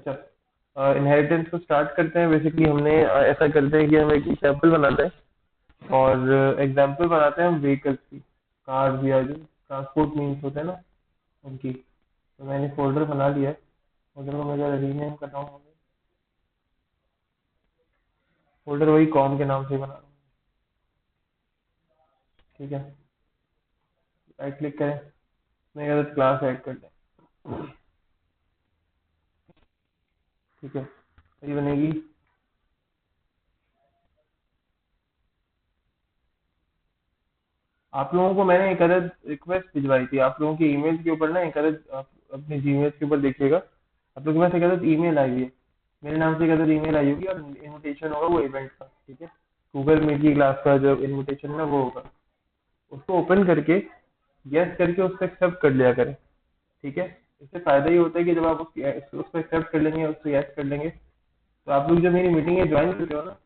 अच्छा, इनहेरिटेंस को स्टार्ट करते हैं। बेसिकली हमने ऐसा करते हैं कि हम एक एग्जाम्पल बनाते हैं और एग्जाम्पल बनाते हैं हम व्हीकल्स की, कार्स या जो ट्रांसपोर्ट मीन्स होते हैं ना उनकी। तो मैंने फोल्डर बना लिया है। फोल्डर को मैं ज़रा रीनेम कर रहा हूँ। फोल्डर वही कॉम के नाम से ही बना रहा हूँ। ठीक है, राइट क्लिक करें, मैं कहता क्लास ऐड कर दें। ठीक है, ये बनेगी। आप लोगों को मैंने एक अदद रिक्वेस्ट भिजवाई थी, आप लोगों की ईमेल के ऊपर ना एक अदद आप अपने जीमेल के ऊपर देखिएगा, आप लोगों के पास एक अदद ईमेल आई हुई है। मेरे नाम से एक अदद ईमेल आई होगी और इनविटेशन होगा वो इवेंट का। ठीक है, गूगल मीट की क्लास का जो इनविटेशन है वो होगा। उसको ओपन करके यस करके उसको एक्सेप्ट कर लिया करें। ठीक है, इससे फायदा ये होता है कि जब आप उसको एक्सेप्ट कर लेंगे, उसको यस कर लेंगे, तो आप लोग जब मेरी मीटिंग में ज्वाइन करते हो ना,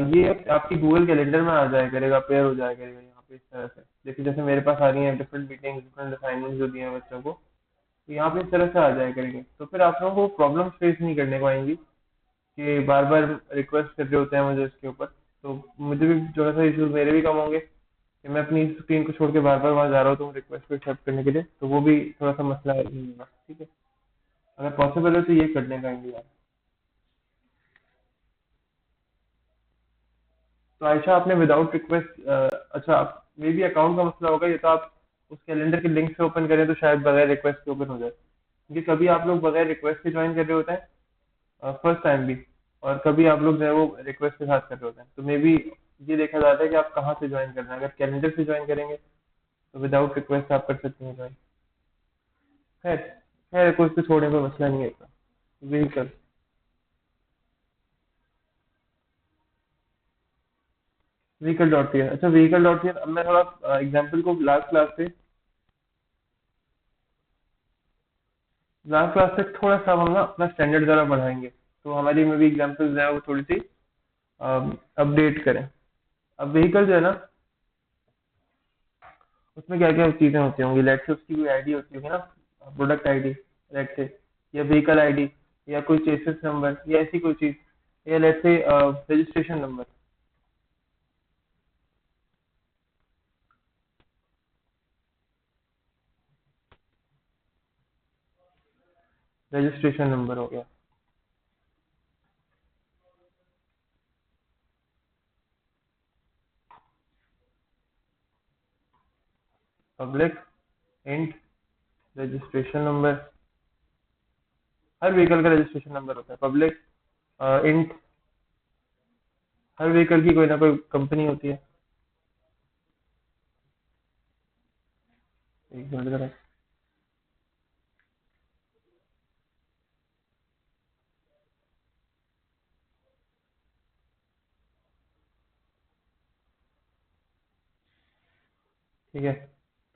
ये आपकी गूगल कैलेंडर में आ जाया करेगा, पेयर हो जाया करेगा यहाँ पे इस तरह से। देखिए जैसे मेरे पास आ रही है डिफरेंट मीटिंग, डिफरेंट असाइनमेंट जो दिए हैं बच्चों को, तो यहाँ पे इस तरह से आ जाया करेंगे। तो फिर आप लोगों को प्रॉब्लम फेस नहीं करने को आएंगी कि बार बार रिक्वेस्ट कर रहे होते हैं मुझे इसके ऊपर। तो मुझे भी थोड़ा सा इश्यूज मेरे भी कम होंगे कि मैं अपनी स्क्रीन को छोड़ के बार बार वहाँ जा रहा हूँ तो रिक्वेस्ट को एक्सेप्ट करने के लिए, तो वो भी थोड़ा सा मसला नहीं होगा। ठीक है, अगर पॉसिबल है तो ये करने का इंडिया। तो आयशा आपने विदाउट रिक्वेस्ट, अच्छा मे बी अकाउंट का मसला होगा, ये तो आप उस कैलेंडर के लिंक से ओपन करें तो शायद बगैर रिक्वेस्ट के ओपन हो जाए, क्योंकि कभी आप लोग बगैर रिक्वेस्ट के ज्वाइन कर रहे होते हैं फर्स्ट टाइम भी, और कभी आप लोग जो है वो रिक्वेस्ट के साथ कर रहे होते हैं। तो मे बी ये देखा जाता है कि आप कहाँ से ज्वाइन कर रहे हैं। अगर कैलेंडर से ज्वाइन करेंगे तो विदाउट रिक्वेस्ट आप कर सकते हैं ज्वाइन। खैर, खैर कोई इसको छोड़ने का मसला नहीं है इतना। व्हीकल, व्हीकल डॉट पी, अच्छा व्हीकल डॉट पी। अब मैं थोड़ा एग्जाम्पल को लास्ट क्लास से थोड़ा सा हम ना अपना स्टैंडर्ड जरा बढ़ाएंगे, तो हमारी में भी एग्जाम्पल्स जो है वो थोड़ी सी अपडेट करें। अब व्हीकल जो है ना, उसमें क्या क्या चीजें होती होंगी। लेट से उसकी कोई आईडी होती होगी ना, प्रोडक्ट आईडी लेट से, या व्हीकल आईडी, या कोई चेसिस नंबर, या ऐसी कोई चीज, या लेट से रजिस्ट्रेशन नंबर। रजिस्ट्रेशन नंबर हो गया, पब्लिक इंट रजिस्ट्रेशन नंबर। हर व्हीकल का रजिस्ट्रेशन नंबर होता है पब्लिक इंट। हर व्हीकल की कोई ना कोई कंपनी होती है। एक मिनट जरा, ठीक है।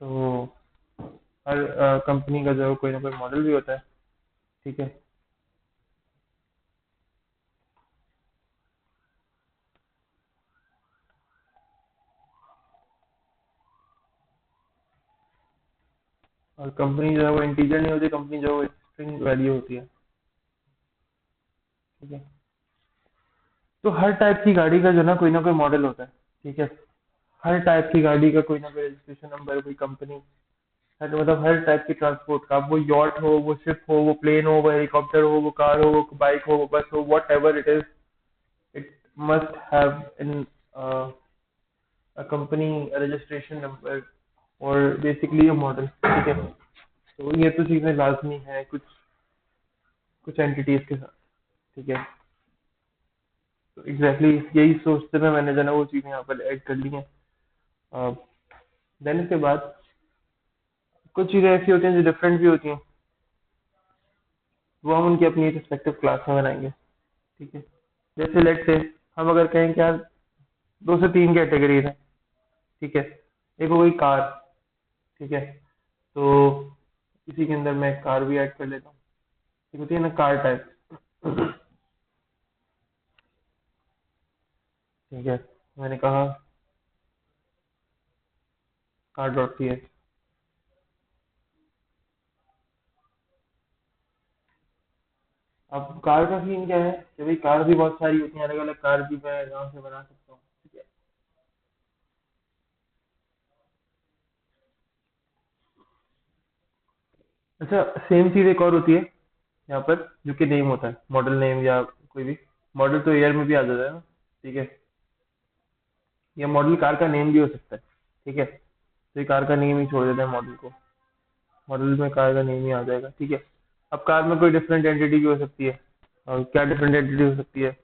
तो हर कंपनी का जो है कोई ना कोई मॉडल भी होता है। ठीक है, और कंपनी जो है वो इंटीजर नहीं होती, कंपनी जो है वो स्ट्रिंग वैल्यू होती है। ठीक है, तो हर टाइप की गाड़ी का जो ना कोई ना कोई मॉडल होता है। ठीक है, हर टाइप की गाड़ी का कोई ना कोई रजिस्ट्रेशन नंबर, कोई कंपनी। हर मतलब हर टाइप की ट्रांसपोर्ट का, अब वो यॉट हो, वो शिप हो, वो प्लेन हो, वो हेलीकॉप्टर हो, वो कार हो, वो बाइक हो, वो बस हो, what ever it is, it must have in a company registration number और बेसिकली ये मॉडल। ठीक है, तो ये तो चीजें लाजमी है कुछ कुछ एंटिटीज के साथ। ठीक है, तो एग्जैक्टली यही सोचते हुए मैंने जो है ना वो चीजें यहाँ पर ऐड कर ली हैं। देन इसके बाद कुछ चीजें ऐसी होती हैं जो डिफरेंट भी होती हैं, वो हम उनकी अपनी रिस्पेक्टिव क्लास में बनाएंगे। ठीक है, जैसे लेट से हम अगर कहें कि यार दो से तीन कैटेगरीज हैं। ठीक है, एक हो गई कार। ठीक है, तो इसी के अंदर मैं कार भी ऐड कर लेता हूँ। एक होती है ना कार टाइप। ठीक है, मैंने कहा कार डॉट पी एच। अब कार का सीन क्या है कि भाई कार भी बहुत सारी होती हैं, अलग अलग कार भी मैं आराम से बना सकता हूँ, ठीक है। अच्छा, सेम चीज एक और होती है यहाँ पर, जो कि नेम होता है, मॉडल नेम या कोई भी मॉडल तो एयर में भी आ जाता है ना, ठीक है। या मॉडल कार का नेम भी हो सकता है, ठीक है। तो ये कार का नेम ही छोड़ देते हैं मॉडल को, मॉडल में कार का नेम ही आ जाएगा, ठीक है। अब कार में कोई डिफरेंट एंटिटी भी हो सकती है। और क्या डिफरेंट एंटिटी हो सकती है?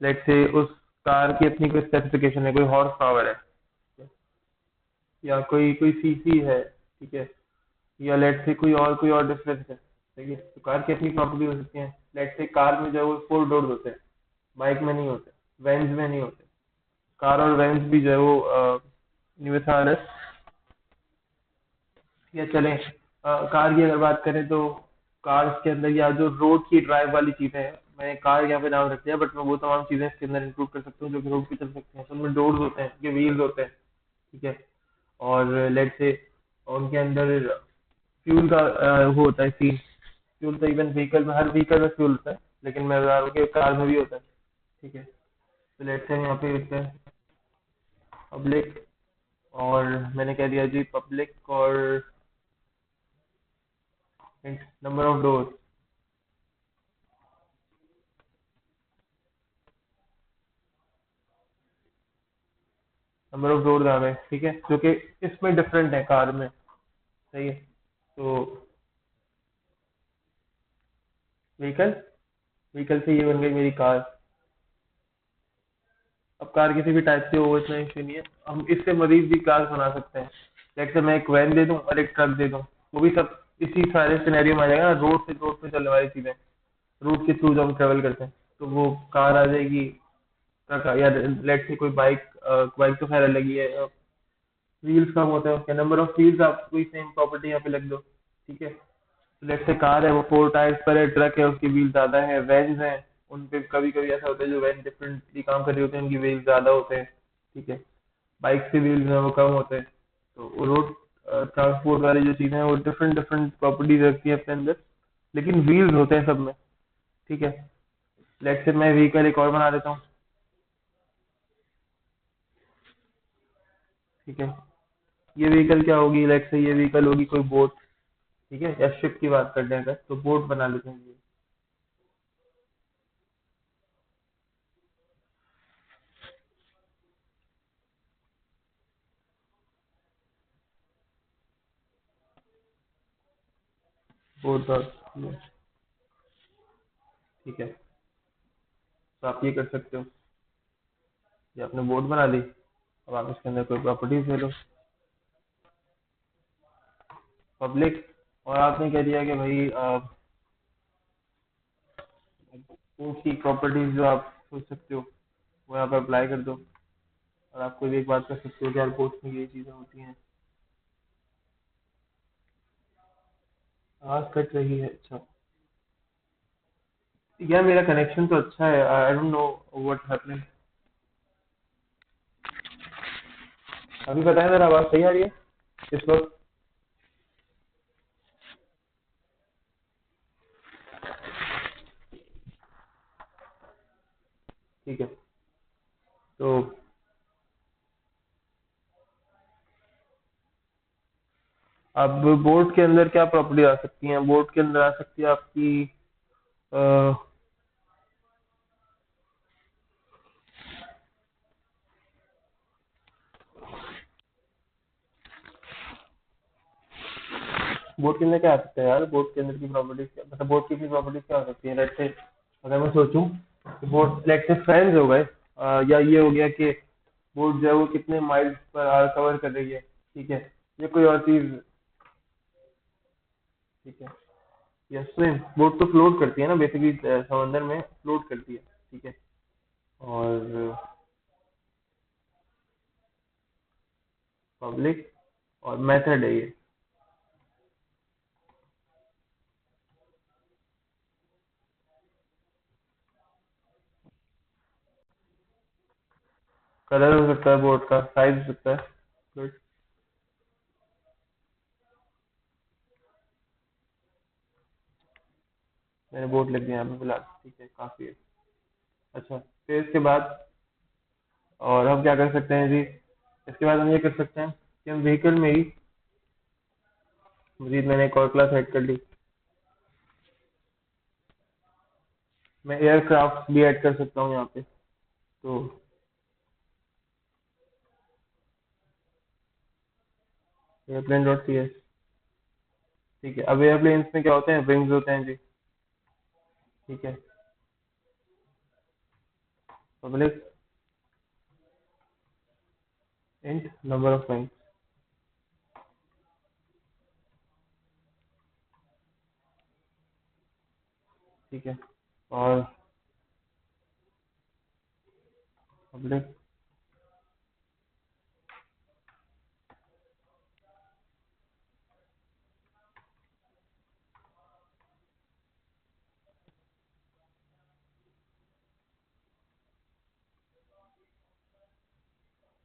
लेट से उस कार की अपनी कोई स्पेसिफिकेशन है, कोई हॉर्स पावर है, या कोई कोई सीसी है, ठीक है। या लेट से कोई और डिफरेंस है, ठीक है। तो कार की अपनी प्रॉपर्टी हो सकती है। लेट से कार में जो है वो फोर डोर्स होते हैं, बाइक में नहीं होते, वैन्स में नहीं होते। कार और वैन्स भी जो है वो यूएसआर या चलें। कार की अगर बात करें तो कार्स के अंदर या जो रोड की ड्राइव वाली चीजें हैं, मैंने कार यहाँ पे नाम रख दिया, बट मैं वो तमाम चीजें इसके अंदर इंक्लूड कर सकता हूँ जो कि रोड पे चल सकते हैं। तो उनमें डोर्स होते हैं, उनके व्हील्स होते हैं, ठीक है। और लेट से उनके अंदर फ्यूल का वो होता है सीन। फ्यूल तो इवन व्हीकल में, हर व्हीकल में फ्यूल होता है, लेकिन मैं बता रहा हूँ कि कार में भी होता है, ठीक है। तो लेट से हम यहाँ पे लिखते हैं पब्लिक, और मैंने कह दिया जी पब्लिक, और number of door, number of door आ गए, ठीक है, जो कि इसमें डिफरेंट है कार में, सही है। तो व्हीकल, व्हीकल से ये बन गई मेरी कार। अब कार किसी भी टाइप से हो, इतना इश्यू नहीं है, हम इससे मरीज भी कार बना सकते हैं। जैसे मैं एक वैन दे दूं और एक ट्रक दे दूं, वो भी सब इसी सारे सिनेरियो में आ जाएगा ना, रोड पे चलने वाली चीजें, रोड के थ्रू जो हम ट्रेवल करते हैं, तो वो कार आ जाएगी, ट्रक या लेट से कोई बाइक, बाइक तो खैर अलग ही है। व्हील्स कम होते हैं उसके, नंबर ऑफ व्हील्स आप कोई सेम प्रॉपर्टी यहाँ पे लिख दो, ठीक है। लेट से कार है वो फोर टायर्स पर है, ट्रक है उसकी व्हील ज्यादा है, वैन्स हैं उन पे कभी कभी ऐसा होता है जो वैन डिफरेंटली काम कर रही होते हैं उनकी व्हील ज्यादा होते हैं, ठीक है। बाइक के व्हील्स हैं वो कम होते हैं। तो रोड ट्रांसपोर्ट वाली जो चीजें हैं वो डिफरेंट डिफरेंट प्रॉपर्टीज रखती है अपने अंदर, लेकिन व्हील्स होते हैं सब में, ठीक है। लेट से मैं व्हीकल एक और बना देता हूँ, ठीक है। ये व्हीकल क्या होगी? लेट से ये व्हीकल होगी कोई बोट, ठीक है, या शिप की बात करते हैं अगर, तो बोट बना लेते हैं ये। बोट का, ठीक है। तो आप ये कर सकते हो, ये आपने बोट बना ली। अब आप इसके अंदर कोई प्रॉपर्टीज ले लो, पब्लिक, और आपने कह दिया कि भाई बोट की प्रॉपर्टीज जो आप सोच सकते हो वो यहाँ पर अप्लाई कर दो। और आप कोई भी एक बात कर सकते हो कि यार बोट में ये चीजें होती हैं। आवाज कट रही है, अच्छा। यार मेरा कनेक्शन तो अच्छा है, I don't know what happening. अभी बताएं, मेरा आवाज सही आ रही है इस वक्त? ठीक है। तो अब बोट के अंदर क्या प्रॉपर्टी आ सकती है? बोट के अंदर आ सकती है आपकी बोट के अंदर क्या आ सकता है यार? बोट के अंदर की प्रॉपर्टीज क्या, मतलब बोट की प्रॉपर्टीज क्या हो सकती है? लेट से अगर मैं सोचूं कि बोट लेट से फ्रेंड्स हो गए, या ये हो गया कि बोट जो है वो कितने माइल्स पर कवर कर रही है, ठीक है। ये कोई और चीज, ठीक है। या स्विम, बोट तो फ्लोट करती है ना बेसिकली, समंदर में फ्लोट करती है, ठीक है। और पब्लिक और मेथड है ये। कलर हो सकता है बोट का, साइज हो सकता है, गुड। मैंने बोर्ड लिख दिया यहाँ पे फिलहाल, ठीक है, काफी है। अच्छा, फिर इसके बाद और हम क्या कर सकते हैं जी? इसके बाद हम ये कर सकते हैं कि हम व्हीकल में ही, मजीद मैंने एक और क्लास ऐड कर ली, मैं एयरक्राफ्ट भी ऐड कर सकता हूँ यहाँ पे। तो एयरप्लेन डॉट सी एस, ठीक है। अब एयरप्लेन्स में क्या होते हैं? विंग्स होते हैं जी, ठीक है। Public int number of wings, ठीक है। और पब्लिक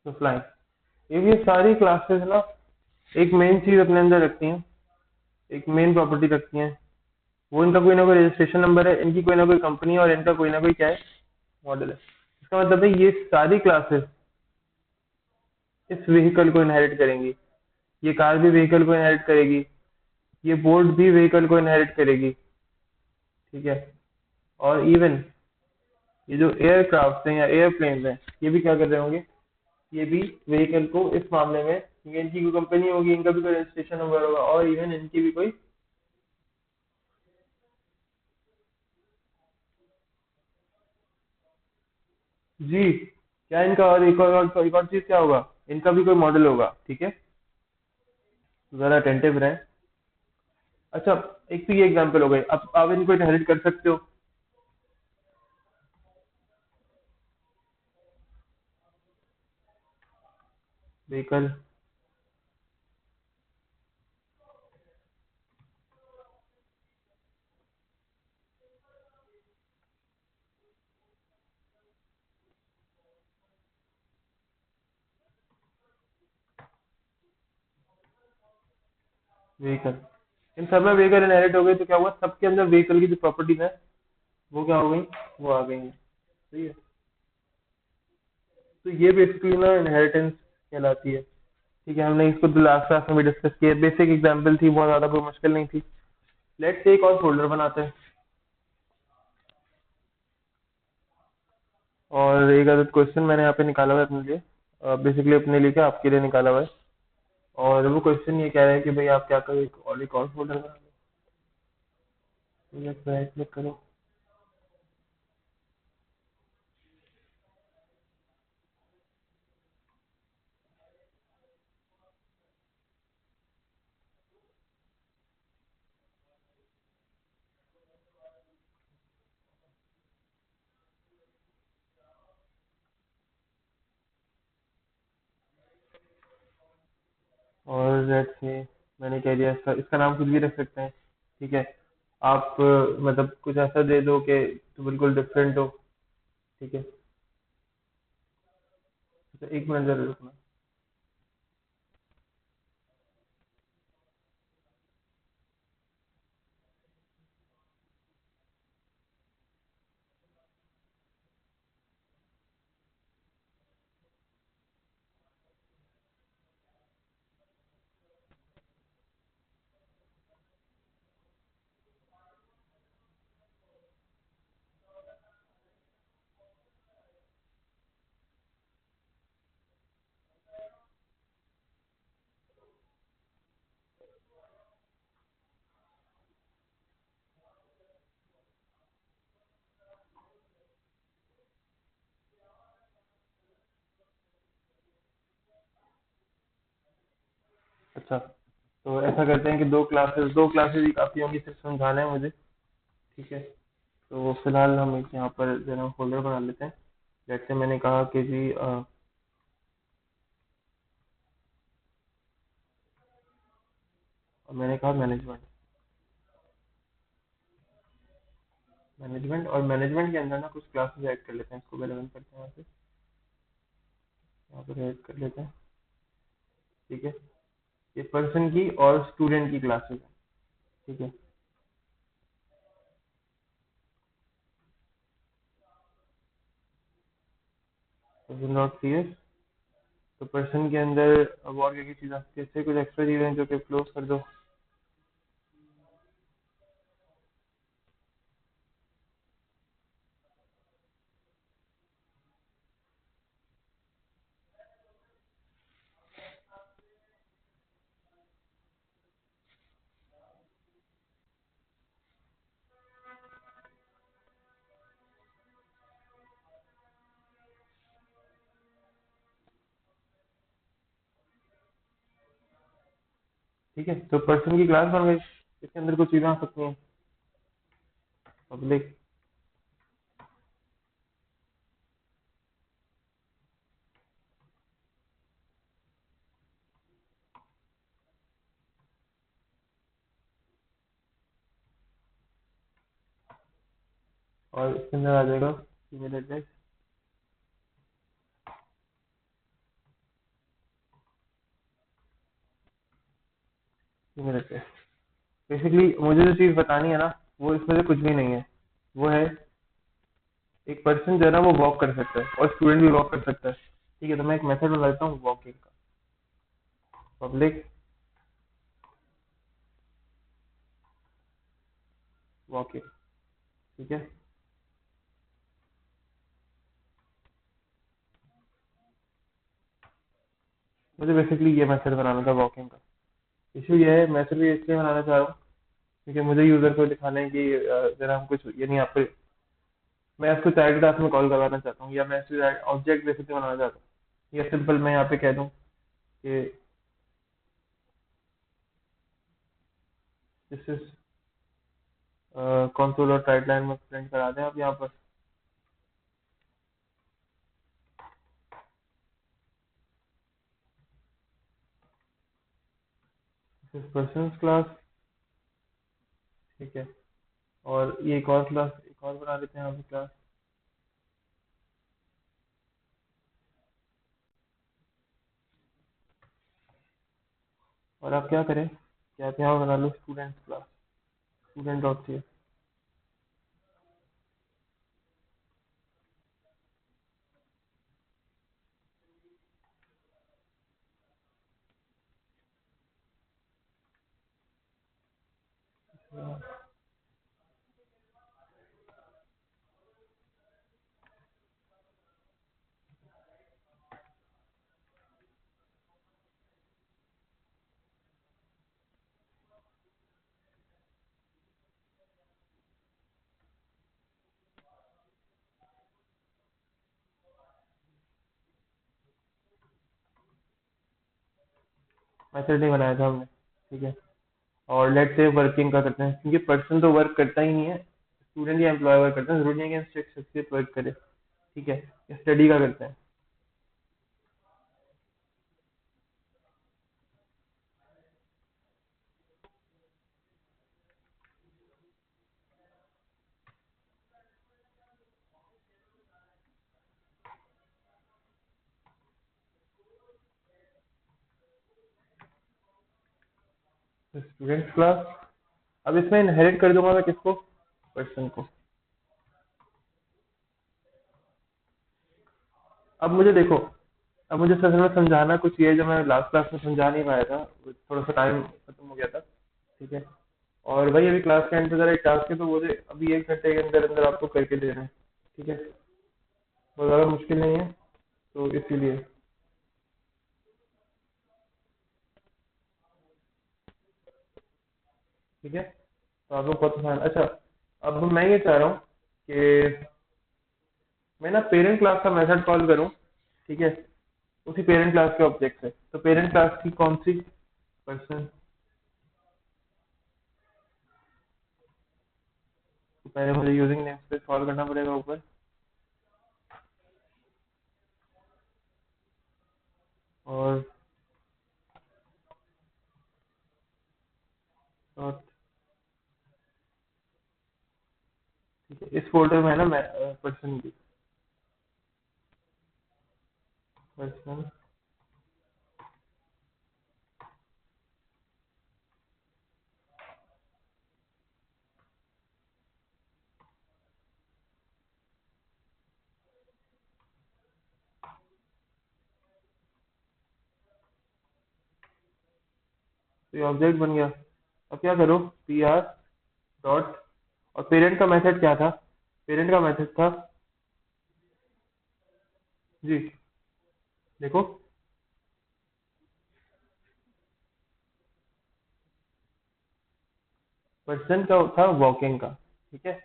तो फ्लाइंग, ये सारी क्लासेस ना एक मेन चीज अपने अंदर रखती हैं, एक मेन प्रॉपर्टी रखती हैं। वो इनका कोई ना कोई रजिस्ट्रेशन नंबर है, इनकी कोई ना कोई कंपनी है, और इनका कोई ना कोई क्या है? मॉडल है। इसका मतलब है ये सारी क्लासेस इस व्हीकल को इनहेरिट करेंगी। ये कार भी व्हीकल को इनहेरिट करेगी, ये बोट भी व्हीकल को इनहेरिट करेगी, ठीक है। और इवन ये जो एयरक्राफ्ट हैं या एयरप्लेन हैं, ये भी क्या कर रहे होंगे? ये भी व्हीकल को इस मामले में, क्योंकि इनकी कोई कंपनी होगी, इनका भी कोई रजिस्ट्रेशन नंबर होगा, और इवन इनकी भी कोई। जी, क्या इनका और एक और चीज क्या होगा? इनका भी कोई मॉडल होगा, ठीक है। तो जरा अटेंटिव रहें। अच्छा, एक तो ये एग्जांपल हो गई। अब आप इनको इनहेरिट कर सकते हो। व्हीकल, व्हीकल, इन सब में व्हीकल इनहेरिट हो गई, तो क्या हुआ? सबके अंदर व्हीकल की जो प्रॉपर्टीज है वो क्या हो गई? वो आ गई है, सही है। तो ये बेसिकली ना इनहेरिटेंस कहलाती है, ठीक है। हमने इसको लास्ट क्लास में भी डिस्कस किया, बेसिक एग्जांपल थी, बहुत ज्यादा कोई मुश्किल नहीं थी। लेट्स से एक और फोल्डर बनाते हैं, और एक आदत क्वेश्चन मैंने यहाँ पे निकाला हुआ है अपने लिए, बेसिकली अपने लिए क्या, आपके लिए निकाला हुआ है। और वो क्वेश्चन ये कह रहा है कि भाई आप क्या करो, एक और फोल्डर बना लो, राइट क्लिक करो। और लेट्स से मैंने कह दिया, इसका नाम कुछ भी रख सकते हैं, ठीक है। आप मतलब कुछ ऐसा दे दो कि तो बिल्कुल डिफरेंट हो, ठीक है। तो एक मिनट जरूर रुकना। अच्छा, तो ऐसा करते हैं कि दो क्लासेस ही काफी होंगी सिर्फ समझाना है मुझे, ठीक है। तो फिलहाल हम एक यहाँ पर जरा फोल्डर बना लेते हैं। जैसे मैंने कहा कि जी मैंने कहा मैनेजमेंट, मैनेजमेंट, और मैनेजमेंट के अंदर ना कुछ क्लासेस ऐड कर लेते हैं। इसको पहले बंद करते हैं, यहाँ पर ऐड कर लेते हैं, ठीक है। ये पर्सन की और स्टूडेंट की क्लासेस है, ठीक है। Person dot C S. तो पर्सन के अंदर अब और क्या की चीज़ आ सकती है, इससे कुछ एक्स्ट्रा चीज़ें हैं जो कि क्लोज कर दो। ठीक है, तो पर्सन की क्लास बन गई, इसके अंदर कुछ चीज़ें आ सकती हैं। पब्लिक, और इसके अंदर आ जाएगा email address. Email address, basically मुझे जो चीज़ बतानी है ना, वो इसमें से कुछ भी नहीं है। वो है एक पर्सन जो है ना वो वॉक कर सकता है और स्टूडेंट भी वॉक कर सकता है। ठीक है, तो मैं एक मेथड बना देता हूँ वॉकिंग का। Public walking. ठीक है, मुझे बेसिकली ये मेथड बनाना था वॉकिंग का। इशू ये है, मैं सिर्फ ये इसलिए बनाना चाह रहा हूँ क्योंकि मुझे यूजर को दिखाना है कि जरा हम कुछ ये नहीं आप, मैं इसको चाइल्ड क्लास में कॉल करवाना चाहता हूँ, या मैं इसको ऑब्जेक्ट बेसिकली बनाना चाहता हूँ, या सिंपल मैं यहाँ पे कह दूँ कि दिस इज कंसोल और टाइटलाइन में प्रिंट करा दें आप यहाँ पर। This is person class. ठीक है, और ये एक और क्लास, एक और बना देते हैं यहाँ पे क्लास। और आप क्या करें कि आप यहाँ बना लो student class, student dot C. Method नहीं बनाया था हमने। ठीक है, और लेट से वर्किंग का करते हैं, क्योंकि पर्सन तो वर्क करता ही नहीं है, स्टूडेंट या एम्प्लॉय वर्क करते हैं, जरूरी नहीं है कि शख्सियत वर्क करे। ठीक है, स्टडी का करते हैं। स्टूडेंट क्लास, अब इसमें इनहेरिट कर दूंगा मैं किसको, पर्सन को। अब मुझे देखो, अब मुझे सर में समझाना कुछ ये है जो मैं लास्ट क्लास में समझा नहीं पाया था, थोड़ा सा टाइम खत्म हो गया था। ठीक है, और भाई अभी क्लास के एंड पे जरा एक टास्क है, तो वो अभी 1 घंटे के अंदर अंदर आपको करके देना है। ठीक है, बहुत ज़्यादा मुश्किल नहीं है, तो इसीलिए। ठीक है, तो आप लोग बहुत पसंद, अच्छा। अब मैं ये चाह रहा हूँ कि मैं ना पेरेंट क्लास का मेथड कॉल करूँ। ठीक है, उसी पेरेंट क्लास के ऑब्जेक्ट से, तो पेरेंट क्लास की कौन सी, पर्सन। तो पहले मुझे यूजिंग नेम स्पेस कॉल करना पड़ेगा ऊपर, और डॉट। ठीक है, इस फोल्डर में है ना मैं पर्सन की, पर्सन। तो ये ऑब्जेक्ट बन गया। अब क्या करो, पी आर डॉट, और पेरेंट का मेथड क्या था, पेरेंट का मेथड था, जी देखो, पर्सन का था वॉकिंग का, ठीक है।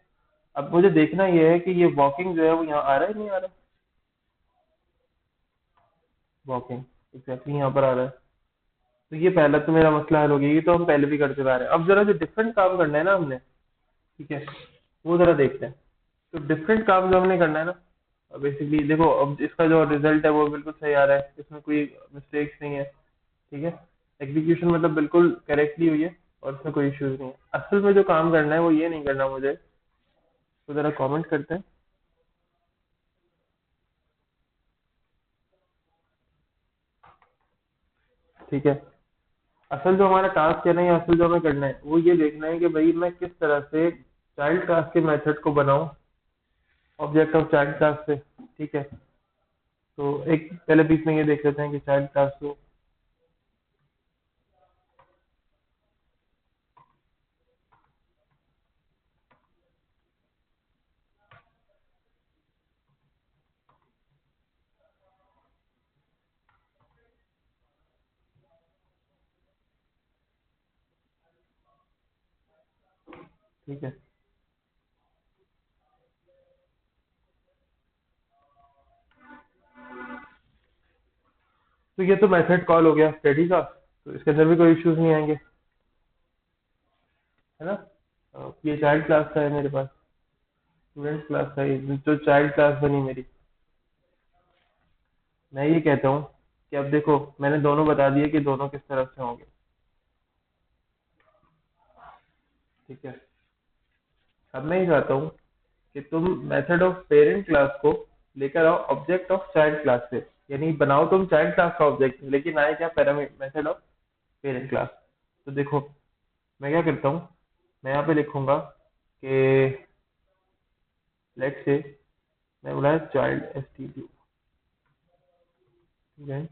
अब मुझे देखना ये है कि ये वॉकिंग जो है वो यहाँ आ रहा है नहीं आ रहा, वॉकिंग एग्जैक्टली यहाँ पर आ रहा है। तो ये पहला तो मेरा मसला हल हो गया, ये तो हम पहले भी करते आ रहे हैं। अब जरा जो डिफरेंट काम करना है ना हमने, ठीक है, वो जरा देखते हैं। तो डिफरेंट काम जो हमने करना है ना, बेसिकली देखो अब इसका जो रिजल्ट है वो बिल्कुल सही आ रहा है, इसमें कोई मिस्टेक्स नहीं है, ठीक है। एग्जीक्यूशन मतलब बिल्कुल करेक्टली हुई है और इसमें कोई इश्यूज नहीं है। असल में जो काम करना है वो ये नहीं करना मुझे, तो जरा कमेंट करते हैं, ठीक है। असल जो हमारा टास्क है ना, या असल जो हमें करना है वो ये देखना है कि भाई मैं किस तरह से चाइल्ड क्लास के मेथड को बनाऊं ऑब्जेक्ट ऑफ चाइल्ड क्लास से, ठीक है। तो एक पहले बीच में ये देख लेते हैं कि चाइल्ड क्लास को, ठीक है। तो ये तो मेथड कॉल हो गया स्टडी का, तो इसके अंदर भी कोई इश्यूज नहीं आएंगे, है ना। ये चाइल्ड क्लास का है मेरे पास, स्टूडेंट क्लास का, ये जो चाइल्ड क्लास बनी मेरी। मैं ये कहता हूँ कि अब देखो मैंने दोनों बता दिए कि दोनों किस तरफ से होंगे, ठीक है। अब मैं ये चाहता हूँ कि तुम मेथड ऑफ पेरेंट क्लास को लेकर आओ ऑब्जेक्ट ऑफ चाइल्ड क्लास से, यानी बनाओ तुम चाइल्ड क्लास का ऑब्जेक्ट, लेकिन आए क्या parameter method of parent class. तो देखो मैं क्या करता हूँ, मैं यहाँ पे लिखूंगा कि लेट से, मैं बोला चाइल्ड एस टी डी, ठीक है।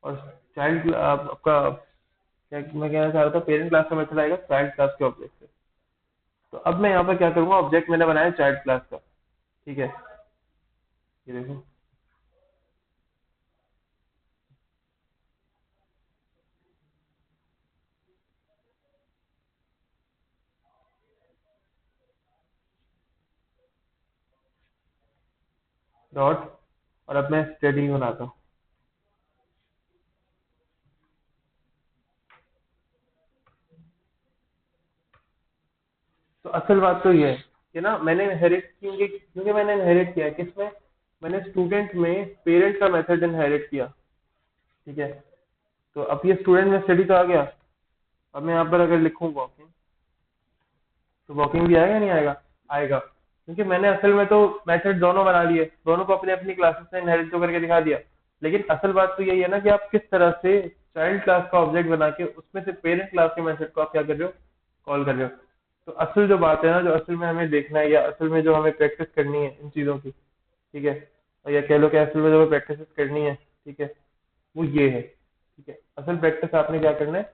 और चाइल्ड आपका क्या मैं कहना चाह रहा था, पेरेंट क्लास का मेथड आएगा चाइल्ड क्लास के ऑब्जेक्ट से। तो अब मैं यहाँ पर क्या करूंगा, ऑब्जेक्ट मैंने बनाया चाइल्ड क्लास का, ठीक है। ये देखो, डॉट, और अब मैं स्टडी बनाता हूँ। तो असल बात तो ये है कि ना मैंने इनहेरिट क्योंकि क्योंकि मैंने इनहेरिट किया है किसमें, मैंने स्टूडेंट में पेरेंट का मेथड इनहेरिट किया, ठीक है। तो अब ये स्टूडेंट में स्टडी तो आ गया। अब मैं यहाँ पर अगर लिखूँ वॉकिंग, तो वॉकिंग भी आएगा नहीं आएगा, आएगा, क्योंकि मैंने असल में तो मेथड दोनों बना लिए, दोनों को अपनी अपनी क्लासेस में इनहेरिट तो करके दिखा दिया। लेकिन असल बात तो यही है ना कि आप किस तरह से चाइल्ड क्लास का ऑब्जेक्ट बना के उसमें से पेरेंट क्लास के मेथड को आप क्या कर रहे हो, कॉल कर रहे हो। तो असल जो बात है ना, जो असल में हमें देखना है या असल में जो हमें प्रैक्टिस करनी है इन चीज़ों की, ठीक है, और या कह लो कि असल में जो हमें प्रैक्टिस करनी है, ठीक है, वो ये है, ठीक है। असल प्रैक्टिस आपने क्या करना है,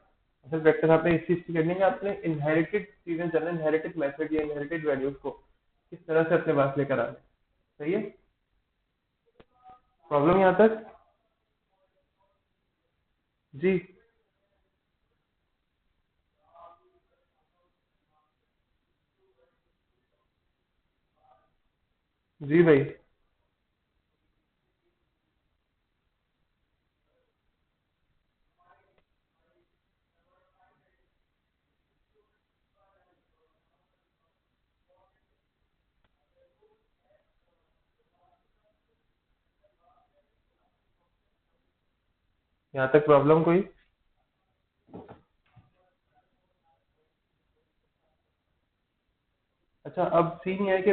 असल प्रैक्टिस आपने इस चीज़ की करनी है कि आपने इनहेरिटेड चीज़ें जानना, इनहेरिटेड मेथड या इनहेरिटेड वैल्यूज को किस तरह से अपने पास लेकर आना है। सही है, प्रॉब्लम यहाँ तक, जी। जी भाई, यहाँ तक प्रॉब्लम कोई। अच्छा अब सीन ये है कि